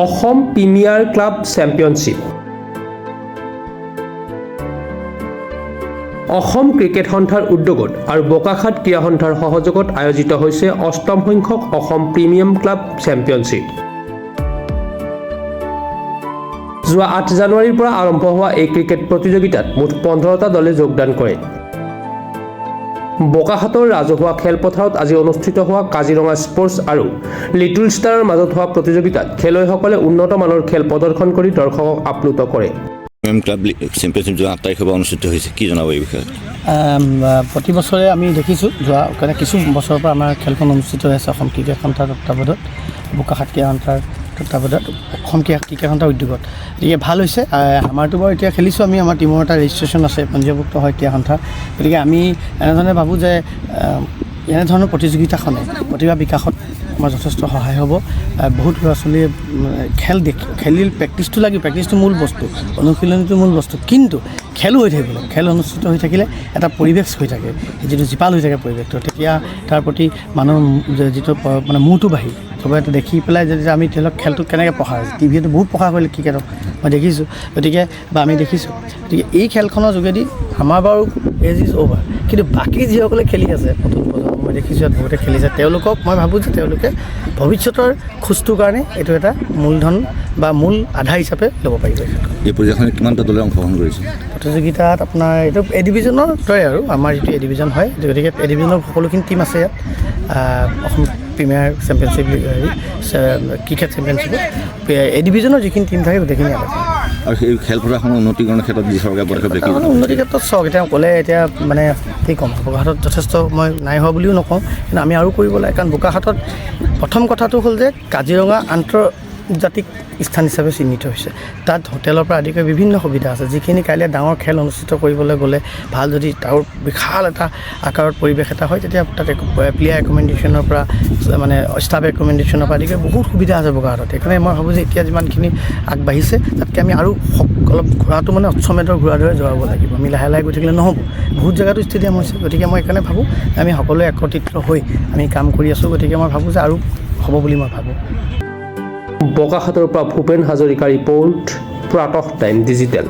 Assam premier club championship. Assam cricket সন্থাৰ উদ্যোগত আৰু বোকাখাত ক্ৰীড়া সন্থাৰ সহযোগত আয়োজিত হৈছে ৮ম সংখ্যক অসম প্ৰিমিয়াম ক্লাব চেম্পিয়নশ্বিপ। যোৱা ৮ জানুৱাৰীৰ পৰা আৰম্ভ হোৱা এই ক্ৰিকেট প্ৰতিযোগিতাত মুঠ ১৫টা দলে যোগদান কৰে। বোকাখাতৰ ৰাজহুৱা খেলপথাৰত আজি অনুষ্ঠিত হোৱা কাজিৰঙা স্পৰ্টছ আৰু লিটল ষ্টাৰৰ মাজত হোৱা প্ৰতিযোগিতাত খেলুৱৈসকলে উন্নত মানৰ খেল প্ৰদৰ্শন কৰি দৰ্শকক আপ্লুত কৰে। ক্লাব চেম্পিয়নশ্বিপ যোৱা ৮ তাৰিখৰ পৰা অনুষ্ঠিত হৈছে, কি জনাব এই বিষয়ে? প্ৰতি বছৰে আমি দেখিছোঁ যোৱা কিছু বছৰৰ পৰা আমাৰ খেলখন অনুষ্ঠিত হৈ আছে অসম ক্ৰিকেট সন্থাৰ তত্বাৱধানত, বোকাখাত ক্ৰীড়া সন্থাৰ তত্বাৱধানত, অসম ক্ৰিকেট সন্থাৰ উদ্যোগত। গতিকে ভাল হৈছে। আমাৰতো বাৰু এতিয়া খেলিছোঁ, আমি আমাৰ টীমৰ এটা ৰেজিষ্ট্ৰেশ্যন আছে, পঞ্জীভুক্ত হয় ক্ৰীড়া সন্থা। গতিকে আমি এনেধৰণে ভাবোঁ যে এনেধৰণৰ প্ৰতিযোগিতাখনে প্ৰতিভা বিকাশত আমাৰ যথেষ্ট সহায় হ'ব। বহুত ল'ৰা ছোৱালীয়ে খেলি প্ৰেক্টিচটো লাগিব, প্ৰেক্টিচটো মূল বস্তু, অনুশীলনটো মূল বস্তু, কিন্তু খেলো হৈ থাকিব লাগে। খেল অনুষ্ঠিত হৈ থাকিলে এটা পৰিৱেশ হৈ থাকে, যিটো জীপাল হৈ থাকে পৰিৱেশটো, তেতিয়া তাৰ প্ৰতি মানুহৰ যিটো মানে মূৰটো বাঢ়ি চবে দেখি পেলাই যদি আমি ধৰি লওক খেলটো কেনেকৈ পঢ়া টিভিটো বহুত পঢ়া কৰিলে ক্ৰিকেটক মই দেখিছোঁ, গতিকে বা আমি দেখিছোঁ। গতিকে এই খেলখনৰ যোগেদি আমাৰ বাৰু এজ ইজ অ'ভাৰ, কিন্তু বাকী যিসকলে খেলি আছে নতুন প্ৰজন্ম মই দেখিছোঁ ইয়াত বহুতে খেলিছে, তেওঁলোকক মই ভাবোঁ যে তেওঁলোকে ভৱিষ্যতৰ খোজটোৰ কাৰণে এইটো এটা মূলধন বা মূল আধাৰ হিচাপে ল'ব পাৰিব। এই প্ৰতিযোগিতাখনত কিমানটা দলে অংশগ্ৰহণ কৰিছে? প্ৰতিযোগিতাত আপোনাৰ এইটো এ ডিভিজনৰ দৰে আৰু আমাৰ যিটো এ ডিভিজন হয়, গতিকে এ ডিভিজনৰ সকলোখিনি টীম আছে ইয়াত। অসম প্ৰিমিয়াৰ চেম্পিয়নশ্বিপ ক্ৰিকেট চেম্পিয়নশ্বিপত এ ডিভিজনৰ যিখিনি টীম থাকে গোটেইখিনি ইয়াত আছে। আৰু সেই খেলপথাৰখনৰ উন্নীকৰণৰ ক্ষেত্ৰত যি চৰকাৰে পদক্ষেপ দেখি উন্নতিৰ ক্ষেত্ৰত চাওক, এতিয়া ক'লে এতিয়া মানে কি ক'ম, বোকাখাতত যথেষ্ট মই নাই হোৱা বুলিও নকওঁ, কিন্তু আমি আৰু কৰিব লাগে। কাৰণ বোকাখাতত প্ৰথম কথাটো হ'ল যে কাজিৰঙা আন্তৰ্জাতিক স্থান হিচাপে চিহ্নিত হৈছে। তাত হোটেলৰ পৰা আদি কৰি বিভিন্ন সুবিধা আছে, যিখিনি কাইলৈ ডাঙৰ খেল অনুষ্ঠিত কৰিবলৈ গ'লে ভাল, যদি তাৰ বিশাল এটা আকাৰত পৰিৱেশ এটা হয়, তেতিয়া তাতে প্লেয়াৰ একমেণ্ডেশ্যনৰ পৰা মানে ষ্টাফ একমেণ্ডেশ্যনৰ পৰা আদি কৰি বহুত সুবিধা আছে বোকাখাতত। সেইকাৰণে মই ভাবোঁ যে এতিয়া যিমানখিনি আগবাঢ়িছে তাতকৈ আমি আৰু অলপ ঘূৰাটো মানে অশ্বমেধৰ ঘূৰা দৰে যোৱাব লাগিব। আমি লাহে লাহে গৈ থাকিলে নহ'ব, বহুত জেগাতো ষ্টেডিয়াম হৈছে। গতিকে মই সেইকাৰণে ভাবোঁ আমি সকলোৱে একত্ৰিত হৈ আমি কাম কৰি আছোঁ। গতিকে মই ভাবোঁ যে আৰু হ'ব বুলি মই ভাবোঁ। বোকাখাতৰ পৰা Bhupen Hazarika report, Pratah Time digital.